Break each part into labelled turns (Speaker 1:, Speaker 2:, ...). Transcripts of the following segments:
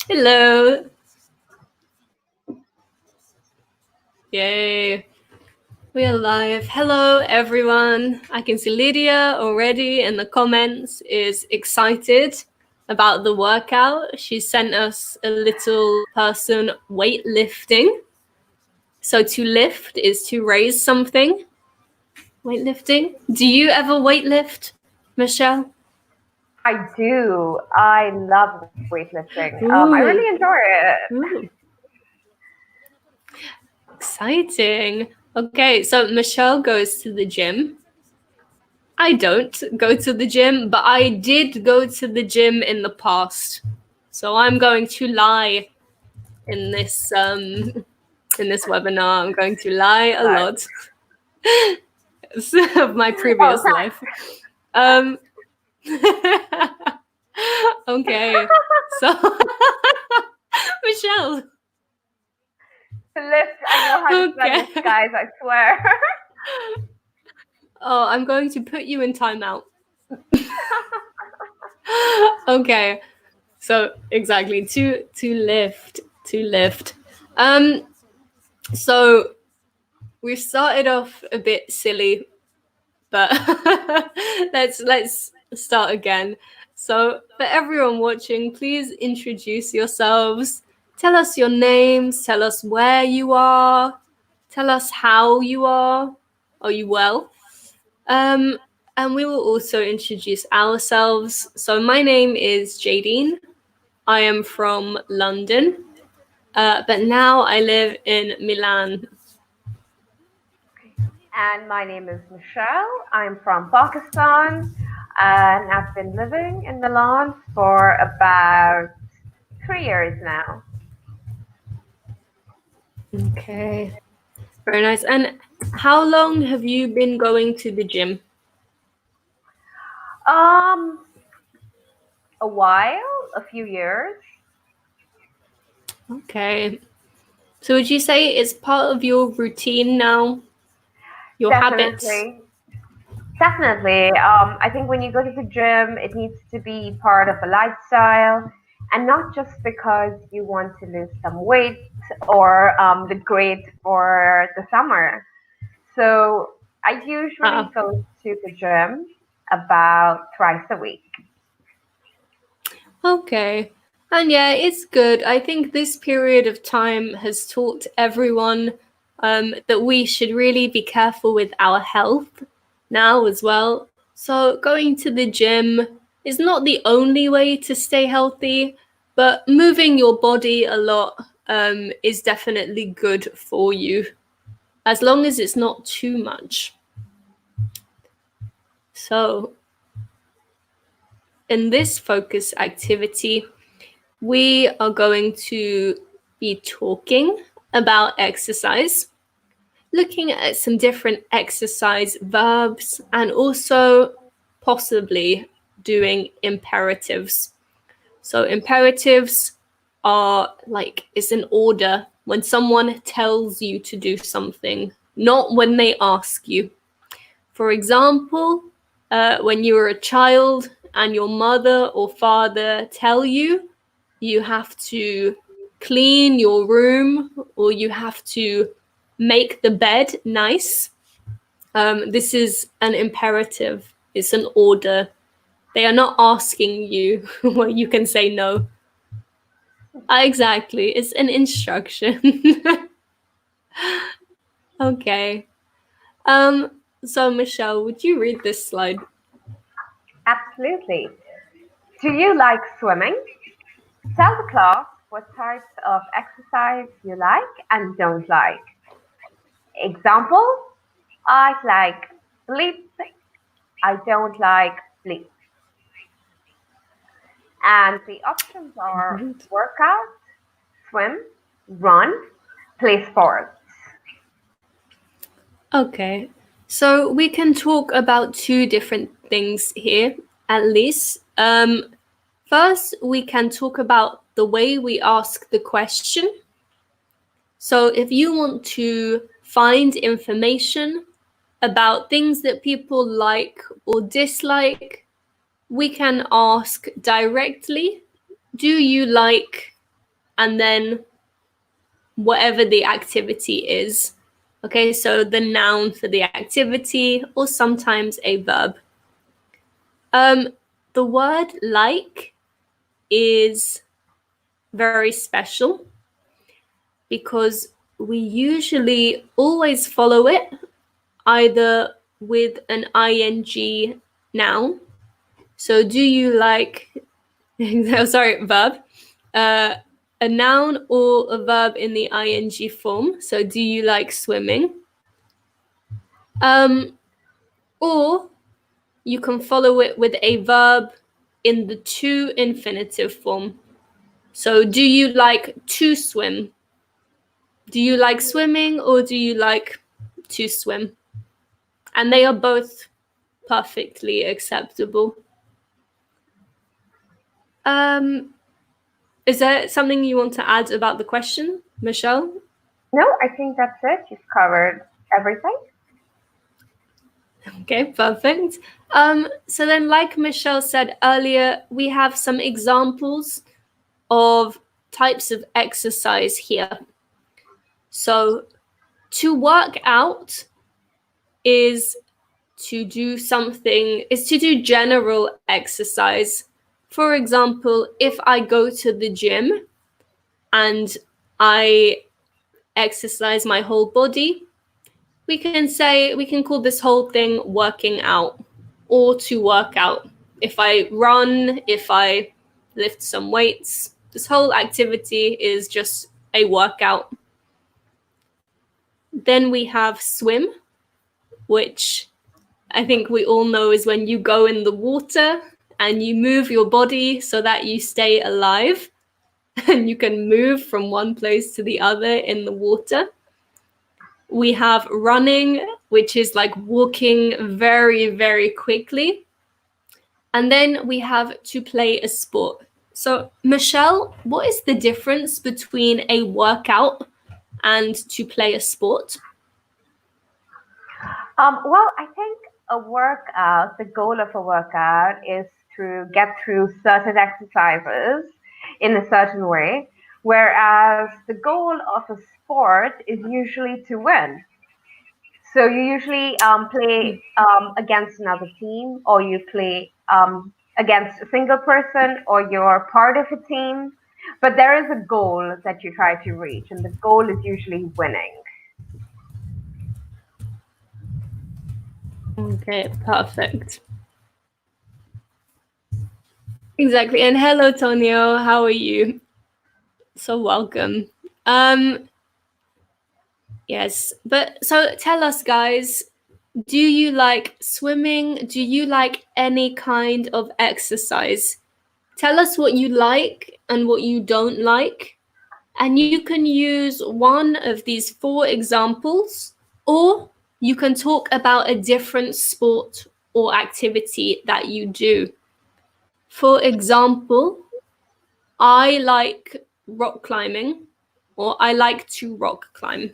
Speaker 1: Hello. Yay. We are live. Hello, everyone. I can see Lydia already in the comments is excited about the workout. She sent us a little person weightlifting. So to lift is to raise something. Weightlifting. Do you ever weightlift, Michelle?
Speaker 2: I do. I love weightlifting. I
Speaker 1: Ooh.
Speaker 2: really enjoy it.
Speaker 1: Ooh. Exciting. Okay, so Michelle goes to the gym. I don't go to the gym, but I did go to the gym in the past. So I'm going to lie in this webinar. I'm going to lie a
Speaker 2: Like,
Speaker 1: lot of my previous
Speaker 2: oh,
Speaker 1: life. Okay. So Michelle.
Speaker 2: lift. I know how to
Speaker 1: Okay.
Speaker 2: lift, guys. I swear.
Speaker 1: Oh, I'm going to put you in timeout. Okay. So exactly to lift. So we started off a bit silly, but let's start again. So for everyone watching, please introduce yourselves. Tell us your names, tell us where you are, tell us how you are. Are you well? And we will also introduce ourselves. So my name is Jadene. I am from London, but now I live in Milan.
Speaker 2: And my name is Michelle. I'm from Pakistan, and I've been living in Milan for about 3 years now.
Speaker 1: Okay, very nice. And how long have you been going to the gym?
Speaker 2: Um, a while, a few years.
Speaker 1: Okay. So would you say it's part of your routine now? Your habits?
Speaker 2: Definitely. Definitely. I think when you go to the gym, it needs to be part of a lifestyle and not just because you want to lose some weight or look great for the summer. So I usually
Speaker 1: Ah,
Speaker 2: go to the gym about twice a week.
Speaker 1: okay. And yeah, it's good. I think this period of time has taught everyone that we should really be careful with our health now as well. So going to the gym is not the only way to stay healthy, but moving your body a lot is definitely good for you, as long as it's not too much. So in this focus activity, we are going to be talking about exercise, looking at some different exercise verbs, and also possibly doing imperatives. So imperatives are like, it's an order when someone tells you to do something, not when they ask you. For example, when you were a child and your mother or father tell you you have to clean your room or you have to make the bed nice, this is an imperative. It's an order. They are not asking you where you can say no. Exactly. It's an instruction. Okay. So Michelle, would you read this slide?
Speaker 2: Absolutely. Do you like swimming? Tell the class what types of exercise you like and don't like. Example, I like bleep, I don't like bleep. And the options are workout, swim, run, play sports.
Speaker 1: Okay. So we can talk about two different things here, at least. First, we can talk about the way we ask the question. So if you want to find information about things that people like or dislike, we can ask directly, do you like and then whatever the activity is. Okay, so the noun for the activity, or sometimes a verb. The word like is very special because we usually always follow it either with an ing noun. So do you like, sorry, verb, a noun or a verb in the ing form. So do you like swimming? Or you can follow it with a verb in the to infinitive form. So do you like to swim? Do you like swimming or do you like to swim? And they are both perfectly acceptable. Is there something you want to add about the question, Michelle?
Speaker 2: No, I think that's it. You've covered everything.
Speaker 1: Okay, perfect. So then, like Michelle said earlier, we have some examples of types of exercise here. So to work out is to do something, is to do general exercise. For example, if I go to the gym and I exercise my whole body, we can call this whole thing working out or to work out. If I run, if I lift some weights, this whole activity is just a workout. Then we have swim, which I think we all know is when you go in the water and you move your body so that you stay alive and you can move from one place to the other in the water. We have running, which is like walking very, very quickly. And then we have to play a sport. So, Michelle, what is the difference between a workout and to play a sport?
Speaker 2: Well, I think a workout, the goal of a workout is to get through certain exercises in a certain way, whereas the goal of a sport is usually to win. So you usually play against another team, or you play against a single person, or you're part of a team. But there is a goal that you try to reach, and the goal is usually winning.
Speaker 1: Okay, perfect. Exactly. And hello, Tonio. How are you? So welcome. Yes, but so tell us, guys, do you like swimming? Do you like any kind of exercise? Tell us what you like and what you don't like. And you can use one of these 4 examples, or you can talk about a different sport or activity that you do. For example, I like rock climbing, or I like to rock climb.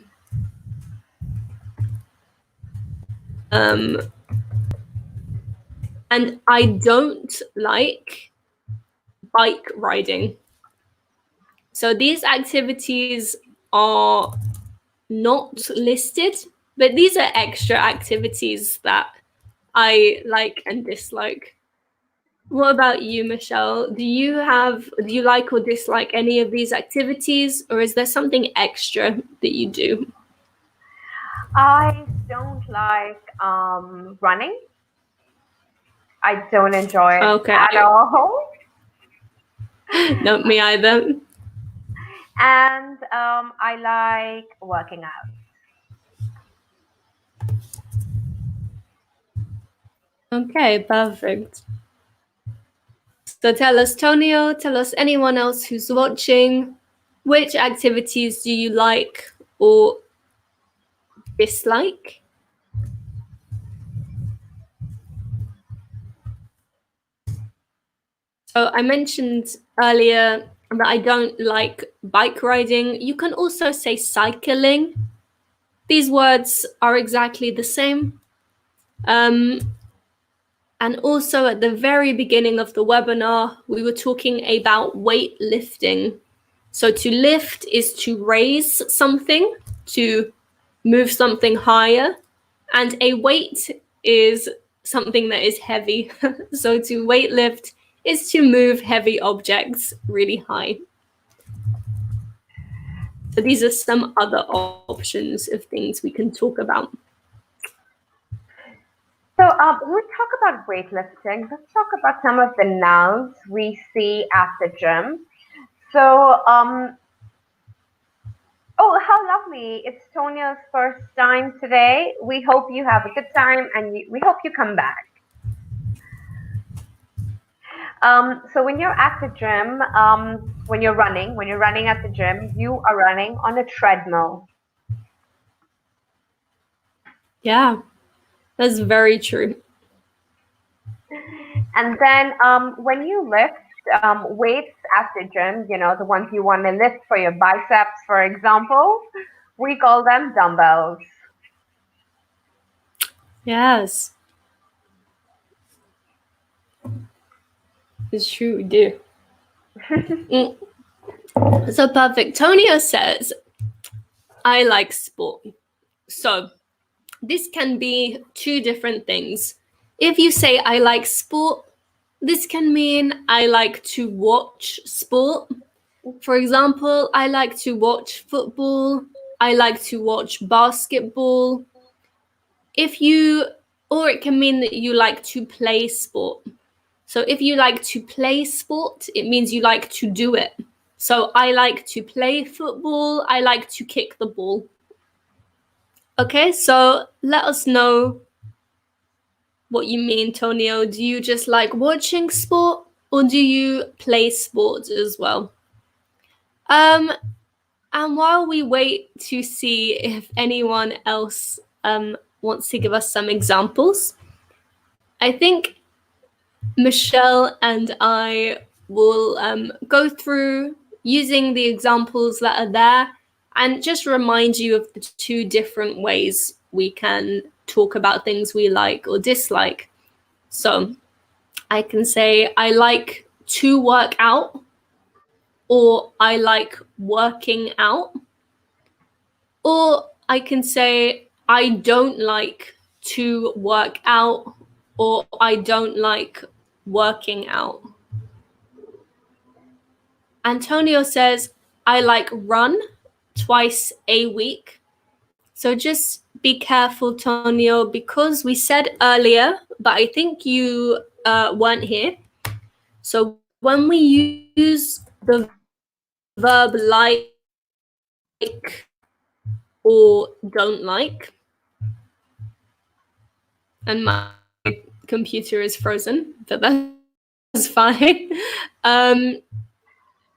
Speaker 1: And I don't like bike riding. So these activities are not listed, but these are extra activities that I like and dislike. What about you, Michelle? Do you like or dislike any of these activities, or is there something extra that you do?
Speaker 2: I don't like running. I don't enjoy it
Speaker 1: Okay,
Speaker 2: at all.
Speaker 1: no, me either.
Speaker 2: And I like working out.
Speaker 1: Okay, perfect. So tell us, Tonio, tell us anyone else who's watching, which activities do you like or dislike? So I mentioned earlier that I don't like bike riding. You can also say cycling. These words are exactly the same. And also at the very beginning of the webinar, we were talking about weightlifting. So to lift is to raise something, to move something higher, and a weight is something that is heavy. So to weight lift is to move heavy objects really high. So these are some other options of things we can talk about.
Speaker 2: So when we talk about weightlifting, let's talk about some of the nouns we see at the gym. So, oh, how lovely. It's Tonia's first time today. We hope you have a good time and we hope you come back. So when you're at the gym, when you're running at the gym, you are running on a treadmill.
Speaker 1: Yeah, that's very true.
Speaker 2: And then when you lift weights at the gym, the ones you want to lift for your biceps, for example, we call them dumbbells.
Speaker 1: Yes, it's true, we do. So perfect. Tonio says, I like sport. So this can be two different things. If you say I like sport, this can mean I like to watch sport. For example, I like to watch football. I like to watch basketball. Or it can mean that you like to play sport. So if you like to play sport, it means you like to do it. So I like to play football. I like to kick the ball. Okay, so let us know what you mean, Tonio. Do you just like watching sport or do you play sport as well? And while we wait to see if anyone else wants to give us some examples, I think Michelle and I will go through using the examples that are there and just remind you of the two different ways we can talk about things we like or dislike. So I can say I like to work out, or I like working out. Or I can say I don't like to work out, or I don't like working out. Antonio says, I like run twice a week. So just be careful, Tonio, because we said earlier, but I think you weren't here. So when we use the verb like or don't like, and my computer is frozen, but that's fine.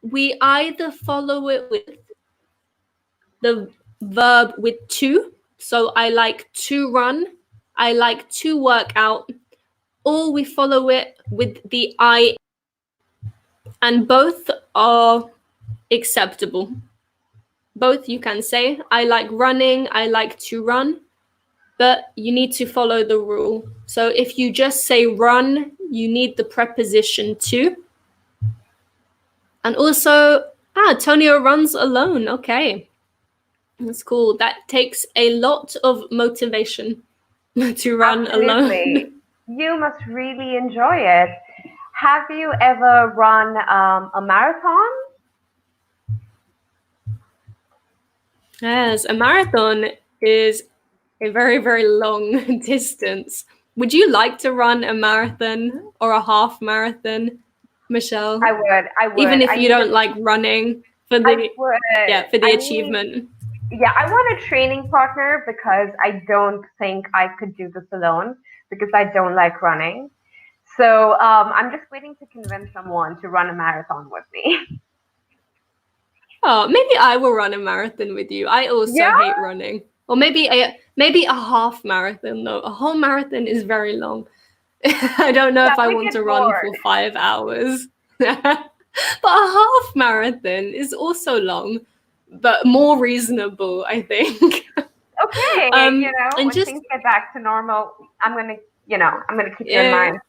Speaker 1: We either follow it with the verb with to. So I like to run, I like to work out, or we follow it with the I, and both are acceptable. Both you can say, I like running, I like to run, but you need to follow the rule. So if you just say run, you need the preposition to. And also, Tonio runs alone. Okay, that's cool. That takes a lot of motivation to run
Speaker 2: Absolutely.
Speaker 1: alone.
Speaker 2: You must really enjoy it. Have you ever run a marathon?
Speaker 1: Yes, a marathon is a very, very long distance. Would you like to run a marathon or a half marathon, Michelle?
Speaker 2: I would. I
Speaker 1: Even
Speaker 2: would.
Speaker 1: if you don't like running for
Speaker 2: I
Speaker 1: the
Speaker 2: would.
Speaker 1: for the
Speaker 2: I need.
Speaker 1: achievement.
Speaker 2: Yeah, I want a training partner because I don't think I could do this alone because I don't like running. So I'm just waiting to convince someone to run a marathon with me.
Speaker 1: Oh, maybe I will run a marathon with you. I also
Speaker 2: Yeah,
Speaker 1: hate running. Or maybe a half marathon. No, a whole marathon is very long. I don't know
Speaker 2: yeah,
Speaker 1: if I
Speaker 2: we
Speaker 1: want
Speaker 2: get
Speaker 1: to run
Speaker 2: bored.
Speaker 1: for 5 hours. But a half marathon is also long, but more reasonable, I think.
Speaker 2: Okay,
Speaker 1: And
Speaker 2: when
Speaker 1: just
Speaker 2: things get back to normal, I'm gonna keep you in
Speaker 1: yeah,
Speaker 2: mind.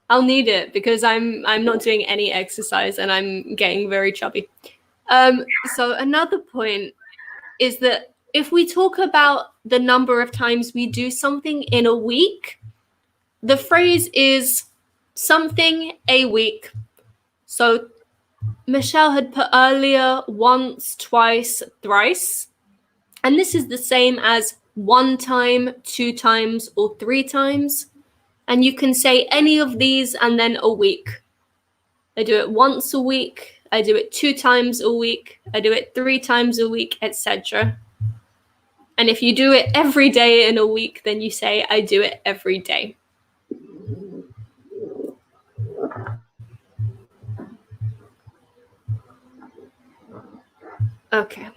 Speaker 1: I'll need it because I'm not doing any exercise and I'm getting very chubby. So another point is that if we talk about the number of times we do something in a week, the phrase is something a week. So Michelle had put earlier once, twice, thrice. And this is the same as one time, two times, or three times. And you can say any of these and then a week. I do it once a week. I do it 2 times a week. I do it 3 times a week, etc. And if you do it every day in a week, then you say, I do it every day. Okay.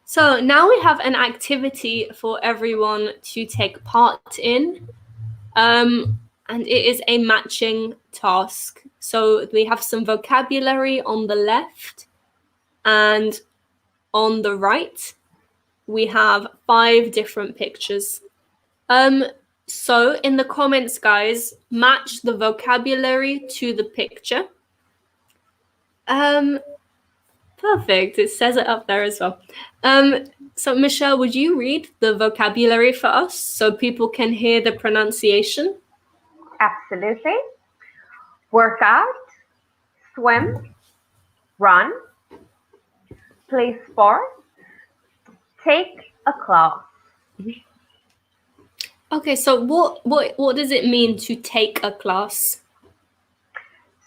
Speaker 1: So now we have an activity for everyone to take part in. And it is a matching task. So we have some vocabulary on the left, and on the right, we have 5 different pictures. So in the comments, guys, match the vocabulary to the picture. Perfect. It says it up there as well. So Michelle, would you read the vocabulary for us so people can hear the pronunciation?
Speaker 2: Absolutely. Work out, swim, run, play sports, take a class.
Speaker 1: Okay, so what does it mean to take a class?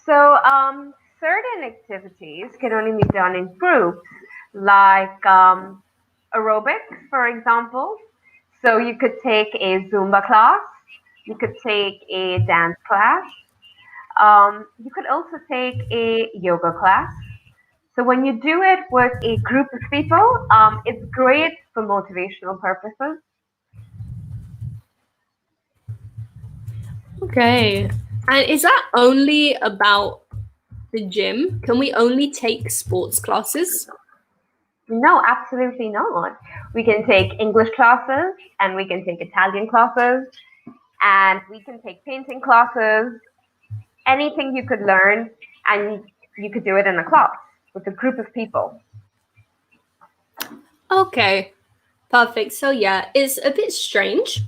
Speaker 2: So certain activities can only be done in groups, like aerobics, for example. So you could take a Zumba class, you could take a dance class, you could also take a yoga class. So when you do it with a group of people, it's great for motivational purposes.
Speaker 1: Okay. And is that only about the gym? Can we only take sports classes?
Speaker 2: No, absolutely not. We can take English classes and we can take Italian classes and we can take painting classes, anything you could learn, and you could do it in a class with a group of people.
Speaker 1: Okay, perfect. So yeah, it's a bit strange.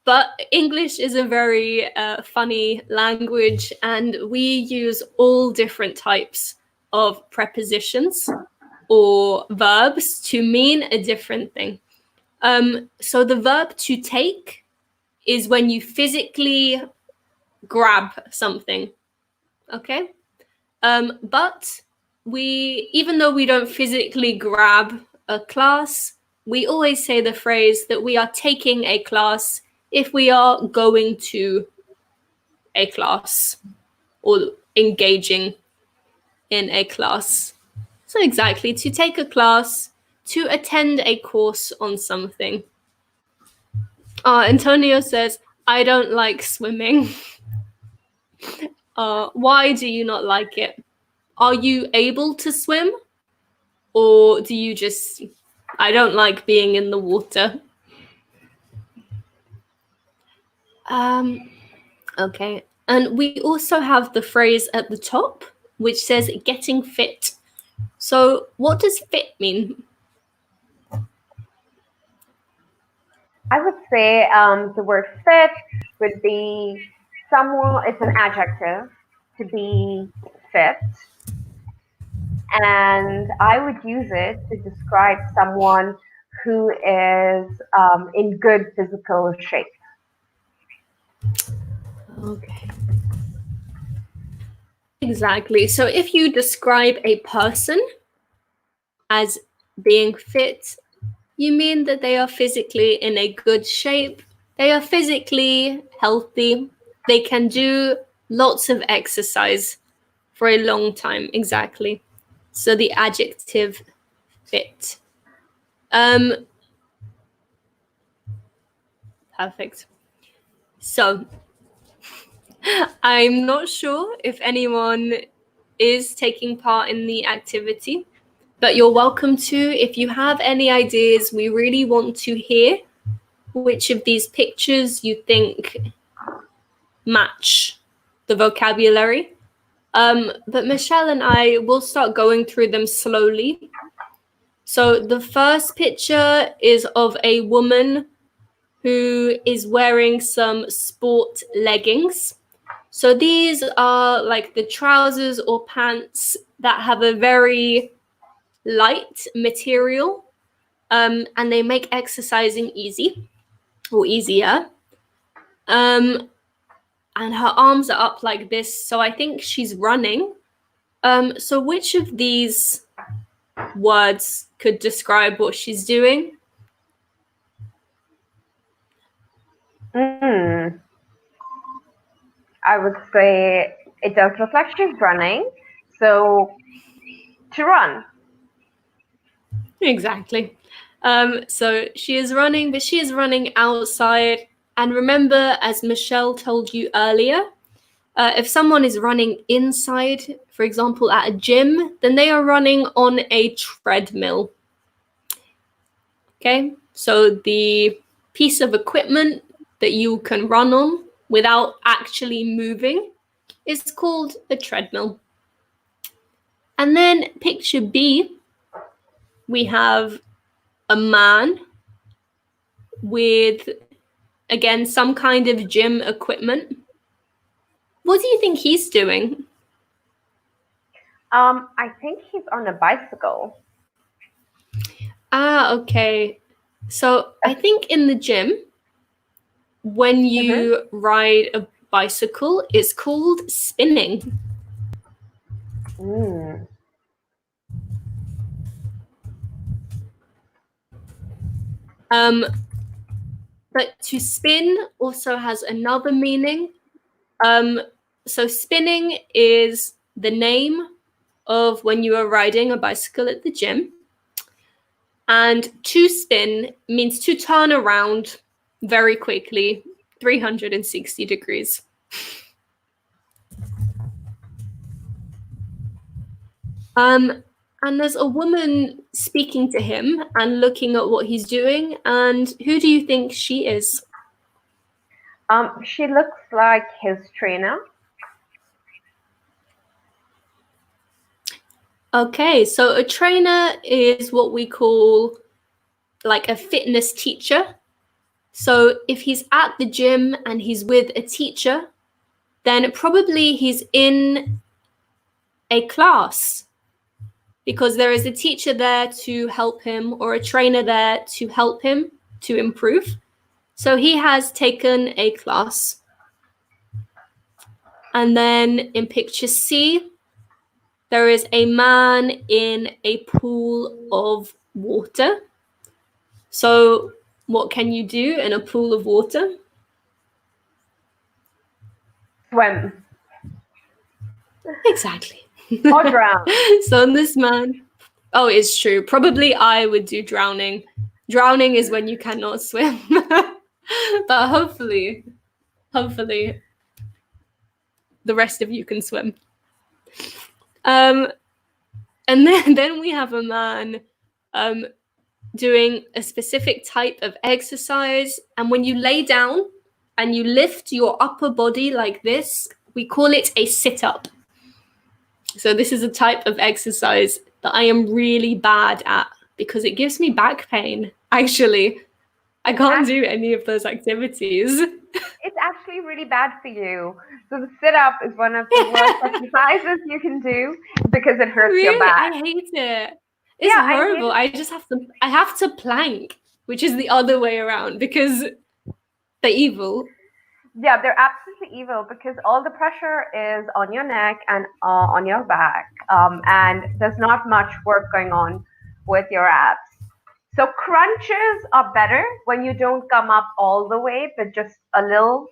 Speaker 1: But English is a very funny language, and we use all different types of prepositions or verbs to mean a different thing. So the verb to take is when you physically grab something, okay? But even though we don't physically grab a class, we always say the phrase that we are taking a class if we are going to a class or engaging in a class. So exactly, to take a class, to attend a course on something. Antonio says, I don't like swimming. Why do you not like it? Are you able to swim? Or do you just, I don't like being in the water? Okay. And we also have the phrase at the top, which says getting fit. So what does fit mean?
Speaker 2: I would say the word fit would be someone, it's an adjective to be fit. And I would use it to describe someone who is in good physical shape.
Speaker 1: Okay. Exactly. So if you describe a person as being fit, you mean that they are physically in a good shape, they are physically healthy, they can do lots of exercise for a long time. Exactly. So the adjective fit. Perfect. So I'm not sure if anyone is taking part in the activity, but you're welcome to. If you have any ideas, we really want to hear which of these pictures you think match the vocabulary. But Michelle and I will start going through them slowly. So the first picture is of a woman who is wearing some sport leggings. So these are like the trousers or pants that have a very light material, and they make exercising easy or easier. And her arms are up like this, so I think she's running. So which of these words could describe what she's doing?
Speaker 2: I would say it does look like she's running. So to run.
Speaker 1: Exactly. So she is running, but she is running outside. And remember, as Michelle told you earlier, if someone is running inside, for example, at a gym, then they are running on a treadmill. Okay, so the piece of equipment that you can run on without actually moving is called a treadmill. And then picture B, we have a man with, again, some kind of gym equipment. What do you think he's doing?
Speaker 2: I think he's on a bicycle.
Speaker 1: Okay. So I think in the gym, when you ride a bicycle, it's called spinning. But to spin also has another meaning. So spinning is the name of when you are riding a bicycle at the gym. And to spin means to turn around very quickly, 360 degrees. And there's a woman speaking to him and looking at what he's doing. And who do you think she is?
Speaker 2: She looks like his trainer.
Speaker 1: Okay, so a trainer is what we call like a fitness teacher. So if he's at the gym and he's with a teacher, then probably he's in a class because there is a teacher there to help him or a trainer there to help him to improve. So he has taken a class. And then in picture C, there is a man in a pool of water. So what can you do in a pool of water?
Speaker 2: Swim.
Speaker 1: Exactly.
Speaker 2: Or drown.
Speaker 1: So this man, oh, it's true. Probably I would do drowning. Drowning is when you cannot swim. But hopefully, the rest of you can swim. And then we have a man doing a specific type of exercise. And when you lay down and you lift your upper body like this, we call it a sit-up. So this is a type of exercise that I am really bad at because it gives me back pain. Actually, I can't do any of those activities.
Speaker 2: It's actually really bad for you. So the sit-up is one of the worst exercises you can do because it hurts your back.
Speaker 1: I hate it. It's horrible. I have to plank, which is the other way around because they're evil.
Speaker 2: Yeah, they're absolutely evil because all the pressure is on your neck and on your back, and there's not much work going on with your abs. So crunches are better when you don't come up all the way, but just a little.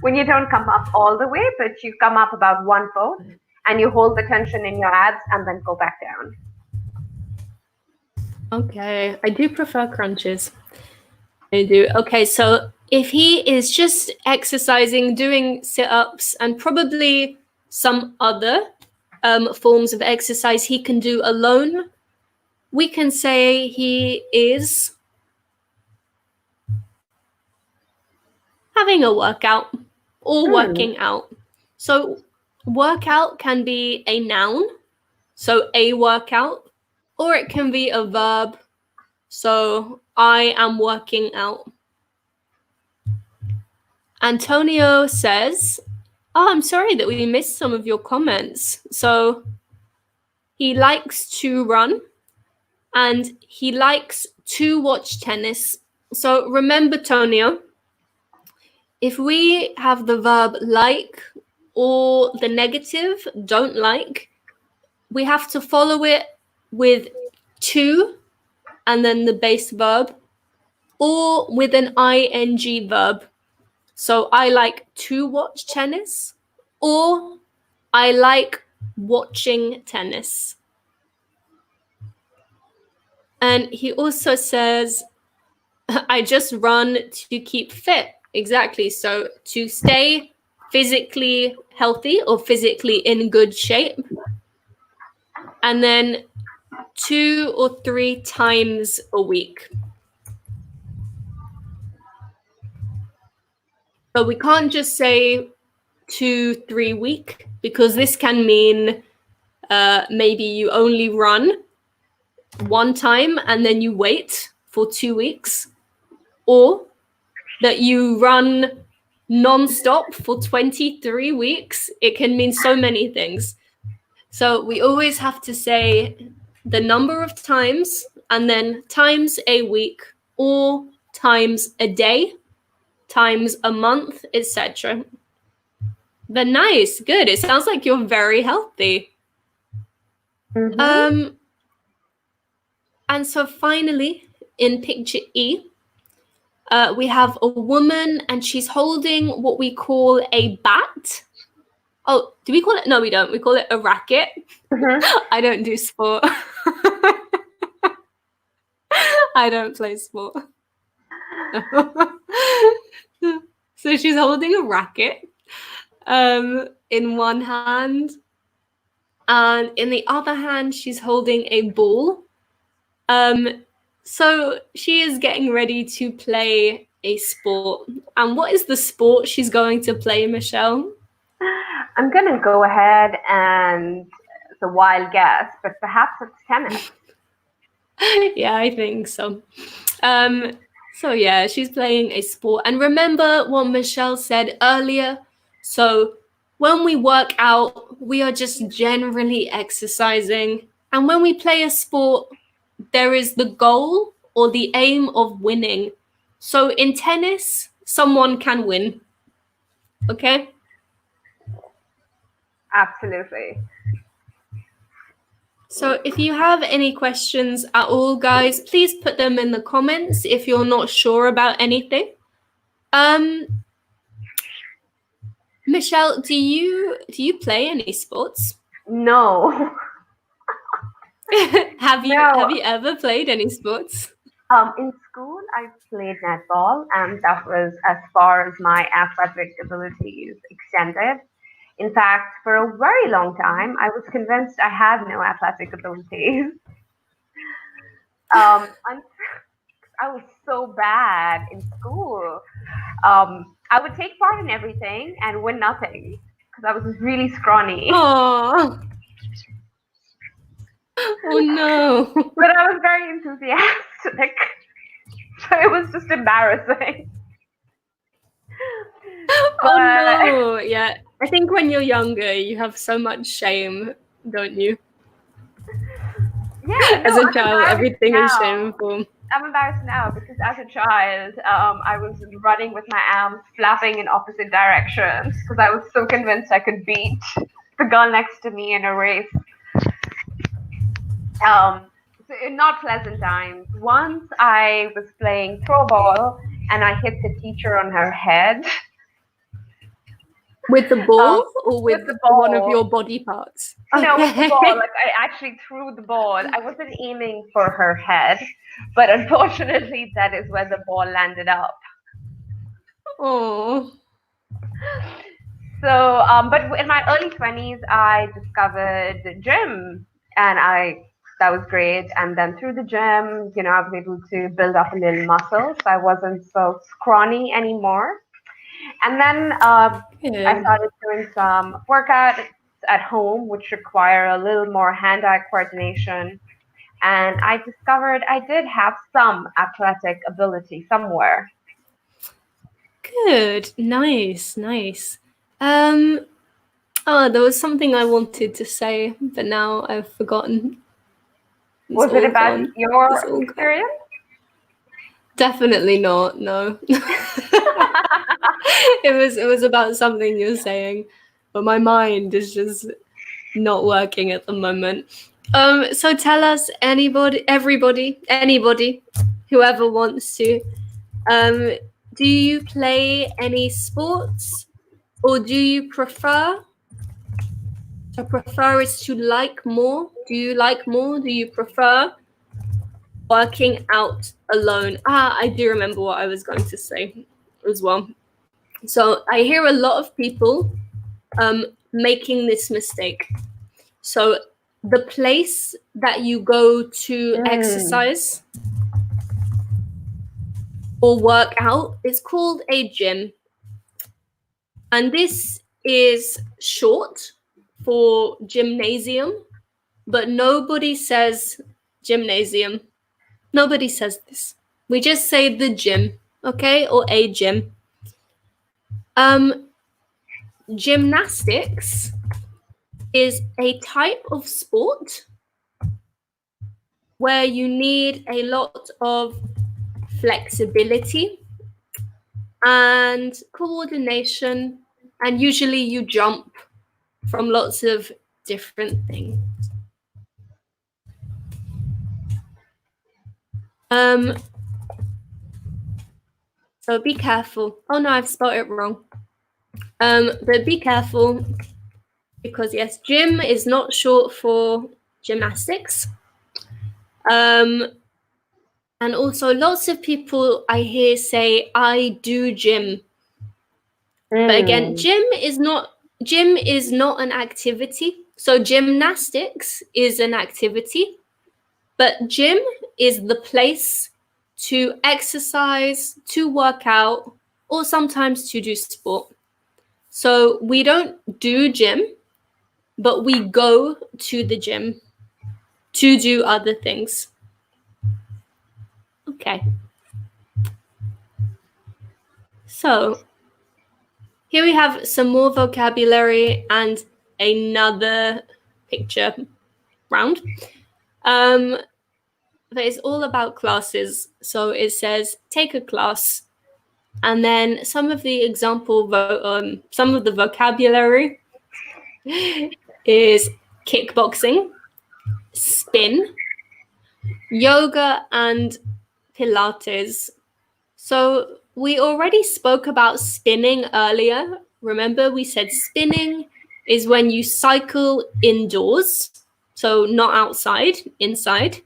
Speaker 2: When you don't come up all the way, but you come up about 1/4 and you hold the tension in your abs and then go back down.
Speaker 1: Okay, I do prefer crunches. I do. Okay, so if he is just exercising, doing sit-ups, and probably some other forms of exercise he can do alone, we can say he is having a workout or
Speaker 2: Hmm.
Speaker 1: working out. So workout can be a noun, so a workout, or it can be a verb, so I am working out. Antonio says, oh, I'm sorry that we missed some of your comments. So he likes to run and he likes to watch tennis. So remember, Tonio, if we have the verb like or the negative don't like, we have to follow it with to and then the base verb, or with an ing verb. So I like to watch tennis, or I like watching tennis. And he also says, I just run to keep fit. Exactly. So to stay physically healthy or physically in good shape. And then 2 or 3 times a week. So we can't just say 2, 3 week, because this can mean maybe you only run one time and then you wait for 2 weeks, or that you run non-stop for 23 weeks. It can mean so many things. So we always have to say the number of times and then times a week, or times a day, times a month, etc. But nice, good. It sounds like you're very healthy.
Speaker 2: Mm-hmm.
Speaker 1: And so finally, in picture E, we have a woman and she's holding what we call a bat. Oh, do we call it? No, we don't. We call it a racket.
Speaker 2: Mm-hmm.
Speaker 1: I don't do sport. I don't play sport. So she's holding a racket in one hand, and in the other hand, she's holding a ball. So she is getting ready to play a sport. And what is the sport she's going to play, Michelle?
Speaker 2: I'm gonna go ahead and it's a wild guess, but perhaps it's tennis.
Speaker 1: Yeah, I think so. So yeah, she's playing a sport. And remember what Michelle said earlier. So when we work out, we are just generally exercising. And when we play a sport, there is the goal or the aim of winning. So in tennis, someone can win. Okay?
Speaker 2: Absolutely.
Speaker 1: So if you have any questions at all, guys, please put them in the comments if you're not sure about anything. Michelle, do you play any sports?
Speaker 2: No.
Speaker 1: have you
Speaker 2: No.
Speaker 1: have you ever played any sports?
Speaker 2: In school, I played netball, and that was as far as my athletic abilities extended. In fact, for a very long time, I was convinced I had no athletic abilities. And I was so bad in school. I would take part in everything and win nothing because I was really scrawny.
Speaker 1: Oh, oh no.
Speaker 2: But I was very enthusiastic, so it was just embarrassing.
Speaker 1: Oh
Speaker 2: But
Speaker 1: no. Yeah. I think when you're younger, you have so much shame, don't you?
Speaker 2: yeah, no,
Speaker 1: As a
Speaker 2: I'm
Speaker 1: child,
Speaker 2: embarrassed
Speaker 1: everything is
Speaker 2: now.
Speaker 1: shameful.
Speaker 2: I'm embarrassed now because as a child, I was running with my arms flapping in opposite directions because I was so convinced I could beat the girl next to me in a race. Um, so in not pleasant times. Once I was playing throw ball and I hit the teacher on her head
Speaker 1: With the
Speaker 2: um,
Speaker 1: ball or
Speaker 2: with
Speaker 1: with
Speaker 2: the
Speaker 1: one of your
Speaker 2: ball.
Speaker 1: body parts?
Speaker 2: No, with the ball.
Speaker 1: Okay.
Speaker 2: Like I actually threw the ball. I wasn't aiming for her head, but unfortunately, that is where the ball landed up.
Speaker 1: Oh.
Speaker 2: So, but in my early 20s, I discovered the gym, and that was great. And then through the gym, I was able to build up a little muscle, so I wasn't so scrawny anymore. And then I
Speaker 1: Good.
Speaker 2: started doing some workouts at home, which require a little more hand-eye coordination. And I discovered I did have some athletic ability somewhere.
Speaker 1: Good. Nice. Nice. Um, oh, there was something I wanted to say, but now I've forgotten. It's
Speaker 2: Was it
Speaker 1: all
Speaker 2: about
Speaker 1: gone. It's
Speaker 2: your
Speaker 1: all gone.
Speaker 2: experience?
Speaker 1: Definitely not. No. It was about something you're saying, but my mind is just not working at the moment. So tell us, anybody, whoever wants to. Um, do you play any sports, or do you prefer? So prefer is to like more. Do you like more? Do you prefer working out alone? I do remember what I was going to say as well. So I hear a lot of people making this mistake. So the place that you go to
Speaker 2: Mm.
Speaker 1: exercise or work out is called a gym. And this is short for gymnasium, but nobody says gymnasium. Nobody says this. We just say the gym, okay? Or a gym. Um, Gymnastics is a type of sport where you need a lot of flexibility and coordination, and usually you jump from lots of different things. Um, so be careful. Oh no, I've spelled it wrong. But be careful because yes, gym is not short for gymnastics. And also lots of people I hear say I do gym. But again,
Speaker 2: Mm.
Speaker 1: gym is not an activity. So gymnastics is an activity, but gym is the place to exercise, to work out, or sometimes to do sport. So we don't do gym, but we go to the gym to do other things. Okay. So here we have some more vocabulary and another picture round. But it's all about classes. So it says take a class, and then some of the some of the vocabulary is kickboxing, spin, yoga, and Pilates. So we already spoke about spinning earlier. Remember, we said spinning is when you cycle indoors, so not outside, inside.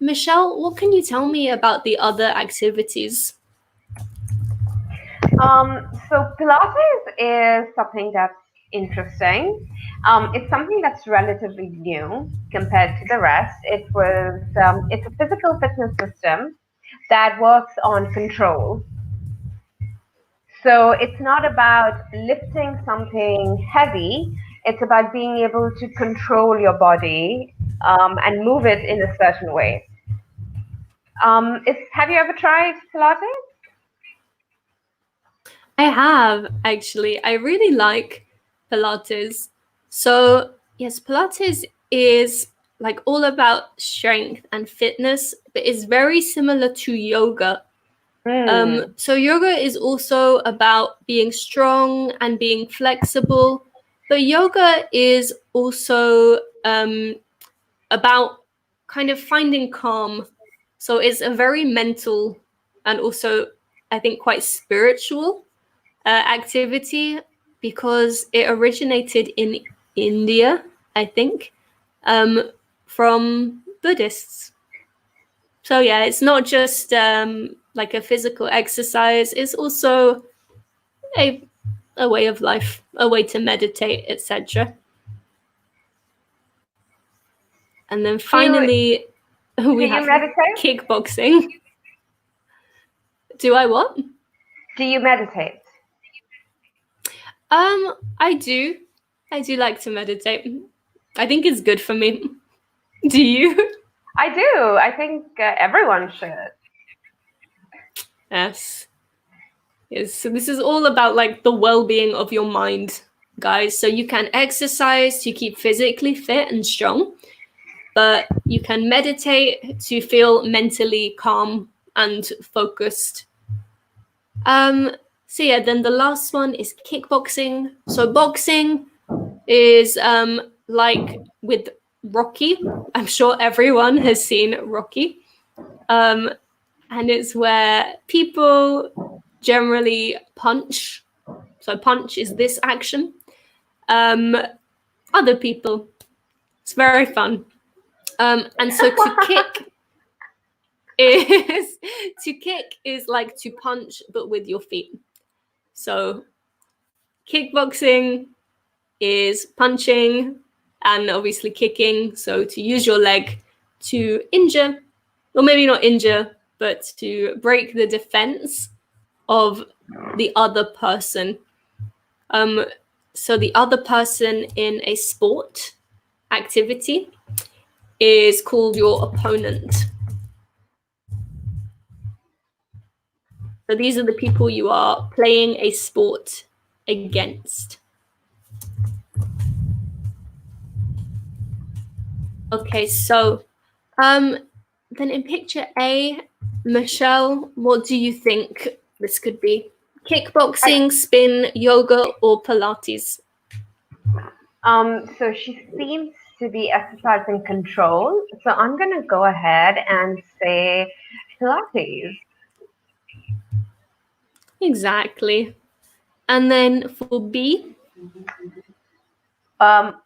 Speaker 1: Michelle, what can you tell me about the other activities?
Speaker 2: So Pilates is something that's interesting. It's something that's relatively new compared to the rest. It's a physical fitness system that works on control. So it's not about lifting something heavy. It's about being able to control your body and move it in a certain way. Have you ever tried Pilates?
Speaker 1: I have actually. I really like Pilates. So, yes, Pilates is like all about strength and fitness, but it's very similar to yoga.
Speaker 2: Hmm.
Speaker 1: So yoga is also about being strong and being flexible, but yoga is also about kind of finding calm. So it's a very mental and also, I think, quite spiritual activity because it originated in India, I think, from Buddhists. So yeah, it's not just like a physical exercise. It's also a a way of life, a way to meditate, etc. And then
Speaker 2: Do you
Speaker 1: finally,
Speaker 2: do
Speaker 1: we
Speaker 2: you
Speaker 1: have
Speaker 2: meditate?
Speaker 1: kickboxing. Do I what?
Speaker 2: Do you meditate?
Speaker 1: I do. I do like to meditate. I think it's good for me. Do you?
Speaker 2: I do. I think everyone should.
Speaker 1: Yes. Yes. So this is all about like the well-being of your mind, guys. So you can exercise to keep physically fit and strong, but you can meditate to feel mentally calm and focused. So yeah, then the last one is kickboxing. So boxing is like with Rocky. I'm sure everyone has seen Rocky. And it's where people generally punch. So punch is this action. Other people. It's very fun. And so to kick is like to punch but with your feet. So kickboxing is punching and obviously kicking. So to use your leg to injure, or maybe not injure, but to break the defense of the other person. So the other person in a sport activity is called your opponent. So these are the people you are playing a sport against. Okay, so then in picture A, Michelle, what do you think this could be? Kickboxing, spin, yoga, or Pilates?
Speaker 2: So she seems to be exercising control. So I'm going to go ahead and say Pilates.
Speaker 1: Exactly. And then for B?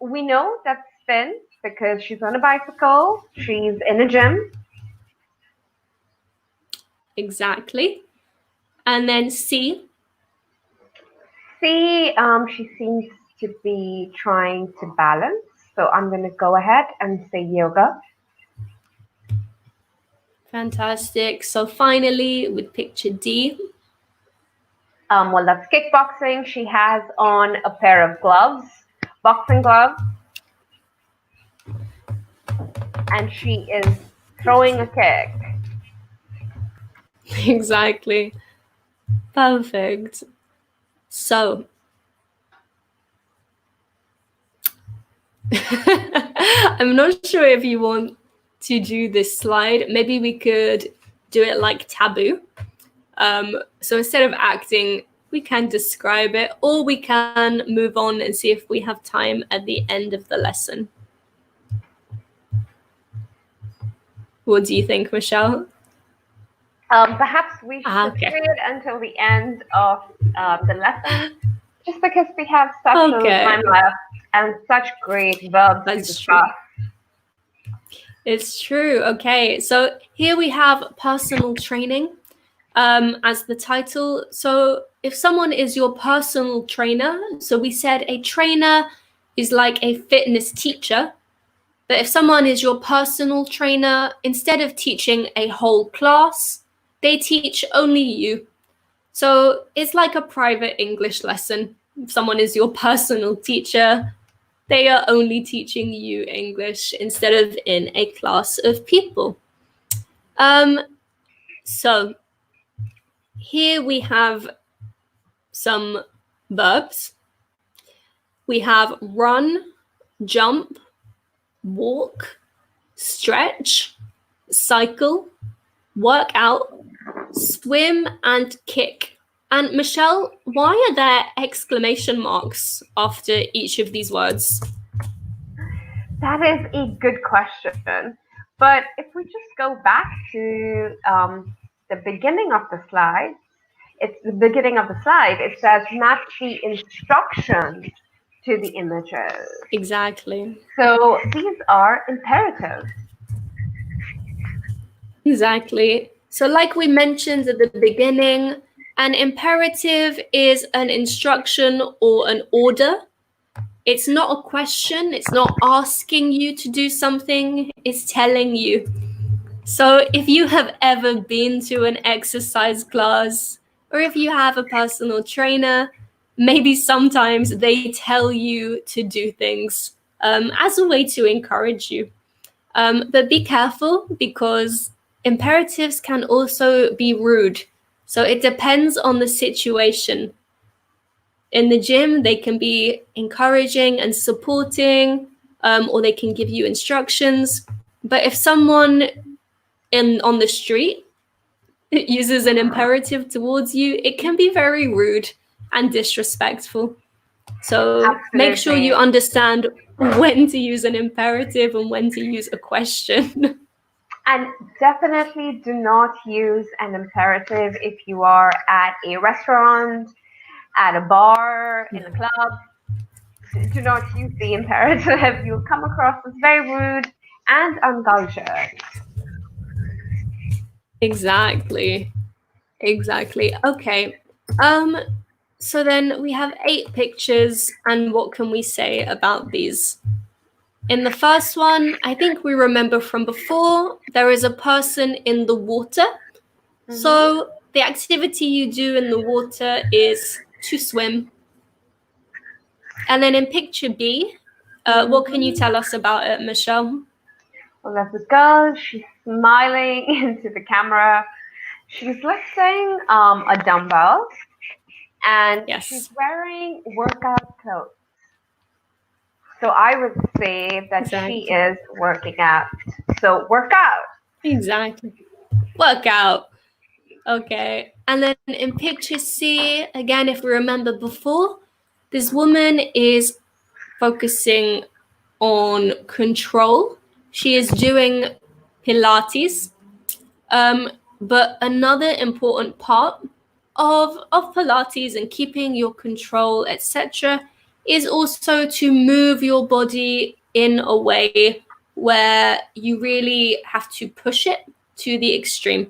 Speaker 2: We know that's spin because she's on a bicycle. She's in a gym.
Speaker 1: Exactly. And then C?
Speaker 2: C, she seems to be trying to balance. So I'm going to go ahead and say yoga.
Speaker 1: Fantastic. So finally, with picture D?
Speaker 2: Well, that's kickboxing. She has on a pair of gloves, boxing gloves. And she is throwing a kick.
Speaker 1: Exactly. Perfect. So, I'm not sure if you want to do this slide. Maybe we could do it like taboo. So instead of acting, we can describe it, or we can move on and see if we have time at the end of the lesson. What do you think, Michelle?
Speaker 2: Perhaps we should
Speaker 1: Okay.
Speaker 2: wait until the end of the lesson, just because we have such little time left and such great verbs to discuss.
Speaker 1: True. It's true. Okay, so here we have personal training as the title. So if someone is your personal trainer, so we said a trainer is like a fitness teacher. But if someone is your personal trainer, instead of teaching a whole class, they teach only you. So it's like a private English lesson. If someone is your personal teacher, they are only teaching you English instead of in a class of people. So here we have some verbs. We have run, jump, walk, stretch, cycle, work out, swim, and kick. And Michelle, why are there exclamation marks after each of these words?
Speaker 2: That is a good question. But if we just go back to the beginning of the slide, it says match the instructions to the images.
Speaker 1: Exactly.
Speaker 2: So these are imperatives.
Speaker 1: Exactly. So like we mentioned at the beginning, an imperative is an instruction or an order. It's not a question. It's not asking you to do something. It's telling you. So if you have ever been to an exercise class, or if you have a personal trainer, maybe sometimes they tell you to do things as a way to encourage you. But be careful because imperatives can also be rude. So it depends on the situation. In the gym, they can be encouraging and supporting, or they can give you instructions. But if someone on the street uses an imperative towards you, it can be very rude and disrespectful. So make sure you
Speaker 2: Absolutely.
Speaker 1: understand when to use an imperative and when to use a question.
Speaker 2: And definitely do not use an imperative if you are at a restaurant, at a bar, in a club. Do not use the imperative. You'll come across as very rude and uncultured.
Speaker 1: Exactly. Exactly. Okay. Um, so then we have 8 pictures, and what can we say about these? In the first one, I think we remember from before, there is a person in the water.
Speaker 2: Hmm.
Speaker 1: So the activity you do in the water is to swim. And then in picture B, what can you
Speaker 2: Hmm.
Speaker 1: tell us about it, Michelle?
Speaker 2: Well, there's a girl. She's smiling into the camera. She's lifting a dumbbell, and she's
Speaker 1: Yes,
Speaker 2: wearing workout clothes. So I would say that she
Speaker 1: exactly.
Speaker 2: is working out. So work out.
Speaker 1: Exactly. Workout. Okay. And then in picture C, again, if we remember before, this woman is focusing on control. She is doing Pilates. But another important part of Pilates and keeping your control, etc., is also to move your body in a way where you really have to push it to the extreme.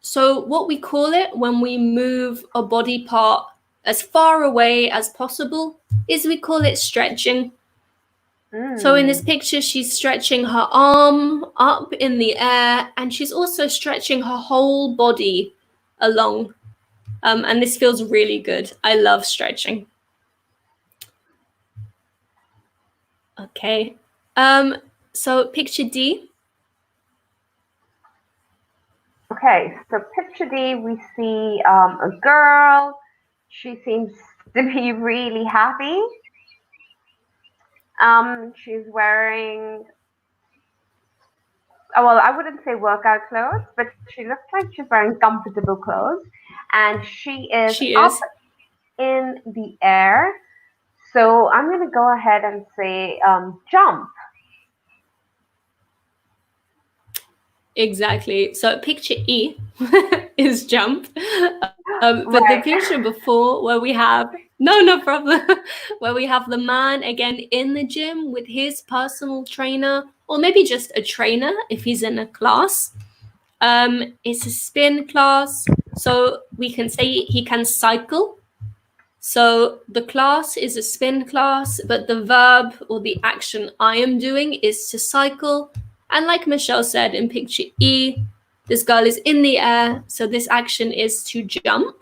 Speaker 1: So what we call it when we move a body part as far away as possible is we call it stretching. So in this
Speaker 2: Mm.
Speaker 1: picture, she's stretching her arm up in the air, and she's also stretching her whole body along. And this feels really good. I love stretching. Okay. Um, so picture D.
Speaker 2: Okay, so picture D, we see a girl. She seems to be really happy. She's wearing, oh, well, I wouldn't say workout clothes, but she looks like she's wearing comfortable clothes. And she is
Speaker 1: She
Speaker 2: up
Speaker 1: is.
Speaker 2: in the air. So I'm going to go ahead and say jump.
Speaker 1: Exactly. So picture E is jump. But the
Speaker 2: Right.
Speaker 1: picture before where we have no problem where we have the man again in the gym with his personal trainer or maybe just a trainer if he's in a class. It's a spin class, so we can say he can cycle. So the class is a spin class, but the verb or the action I am doing is to cycle. And like Michelle said in picture E, this girl is in the air, so this action is to jump.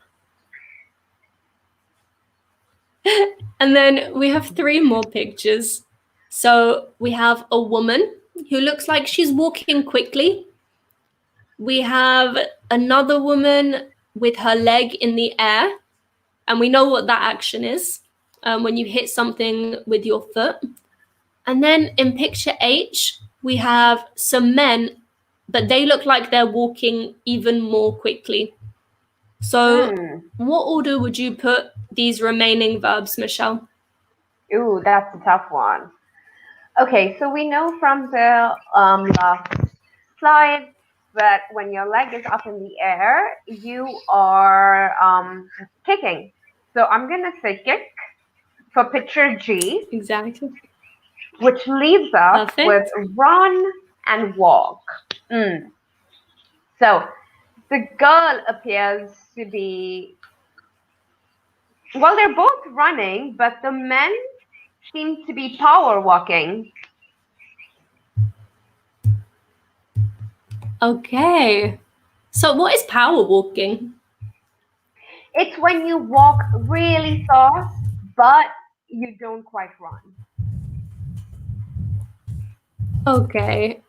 Speaker 1: And then we have 3 more pictures. So we have a woman who looks like she's walking quickly. We have another woman with her leg in the air, and we know what that action is when you hit something with your foot. And then in picture H, we have some men, but they look like they're walking even more quickly. So,
Speaker 2: Hmm.
Speaker 1: what order would you put these remaining verbs, Michelle?
Speaker 2: Ooh, that's a tough one. Okay, so we know from the last slide that when your leg is up in the air, you are kicking. So I'm going to say kick for picture G,
Speaker 1: Exactly.
Speaker 2: which leaves us with
Speaker 1: Perfect.
Speaker 2: run and walk. Mm. So the girl appears to be, well, they're both running, but the men seem to be power walking.
Speaker 1: Okay. So, what is power walking?
Speaker 2: It's when you walk really fast, but you don't quite run.
Speaker 1: Okay,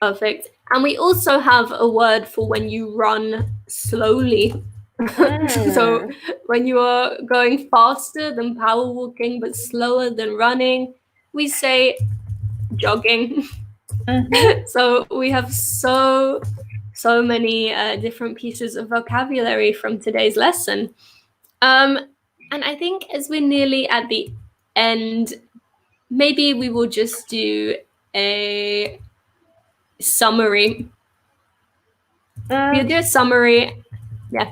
Speaker 1: perfect. And we also have a word for when you run slowly. So
Speaker 2: Mm.
Speaker 1: when you are going faster than power walking but slower than running, we say jogging.
Speaker 2: Mm-hmm.
Speaker 1: So we have so many different pieces of vocabulary from today's lesson. And I think as we're nearly at the end, maybe we will just do a summary. We'll do a summary. Yeah.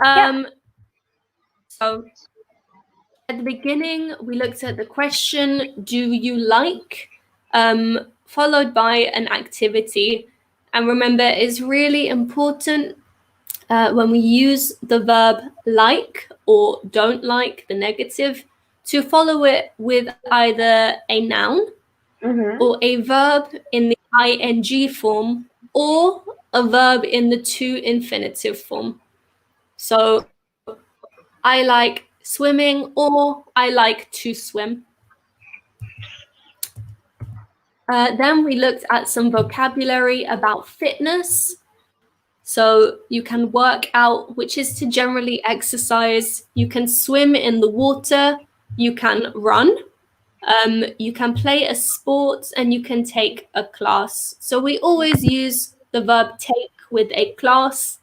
Speaker 2: Yeah.
Speaker 1: So at the beginning, we looked at the question, do you like? Followed by an activity. And remember, it's really important when we use the verb like or don't like, the negative, to follow it with either a noun
Speaker 2: Mm-hmm.
Speaker 1: or a verb in the ing form or a verb in the to infinitive form. So I like swimming or I like to swim. Then we looked at some vocabulary about fitness. So you can work out, which is to generally exercise. You can swim in the water. You can run. You can play a sport and you can take a class. So we always use the verb take with a class.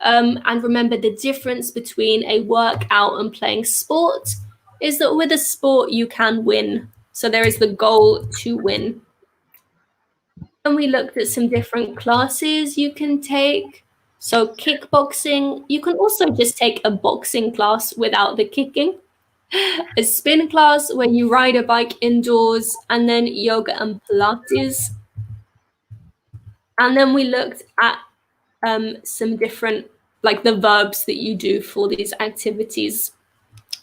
Speaker 1: And remember, the difference between a workout and playing sport is that with a sport, you can win. So there is the goal to win. And we looked at some different classes you can take. So kickboxing, you can also just take a boxing class without the kicking. A spin class where you ride a bike indoors, and then yoga and Pilates. And then we looked at some different, like the verbs that you do for these activities.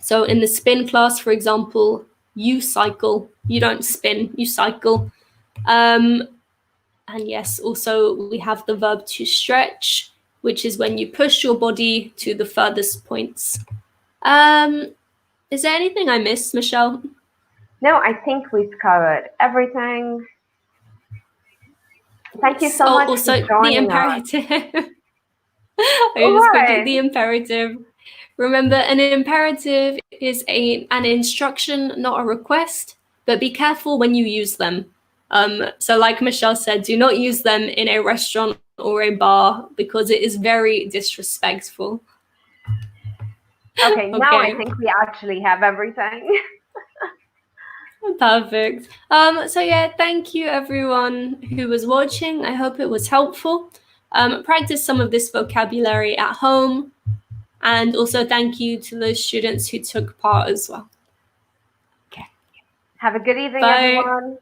Speaker 1: So in the spin class, for example, you cycle. You don't spin, you cycle. And yes, also we have the verb to stretch, which is when you push your body to the furthest points. Is there anything I missed, Michelle?
Speaker 2: No, I think we've covered everything. Thank you
Speaker 1: Yes.
Speaker 2: so
Speaker 1: Oh,
Speaker 2: much for
Speaker 1: also the
Speaker 2: joining us.
Speaker 1: imperative.
Speaker 2: All
Speaker 1: I just quickly
Speaker 2: right.
Speaker 1: the imperative. Remember, an imperative is an instruction, not a request. But be careful when you use them. So, like Michelle said, do not use them in a restaurant or a bar because it is very disrespectful.
Speaker 2: Okay, now I
Speaker 1: Okay.
Speaker 2: think we actually have everything.
Speaker 1: Perfect. So yeah, thank you everyone who was watching. I hope it was helpful. Practice some of this vocabulary at home. And also thank you to those students who took part as well. Okay.
Speaker 2: Have a good evening,
Speaker 1: Bye.
Speaker 2: everyone.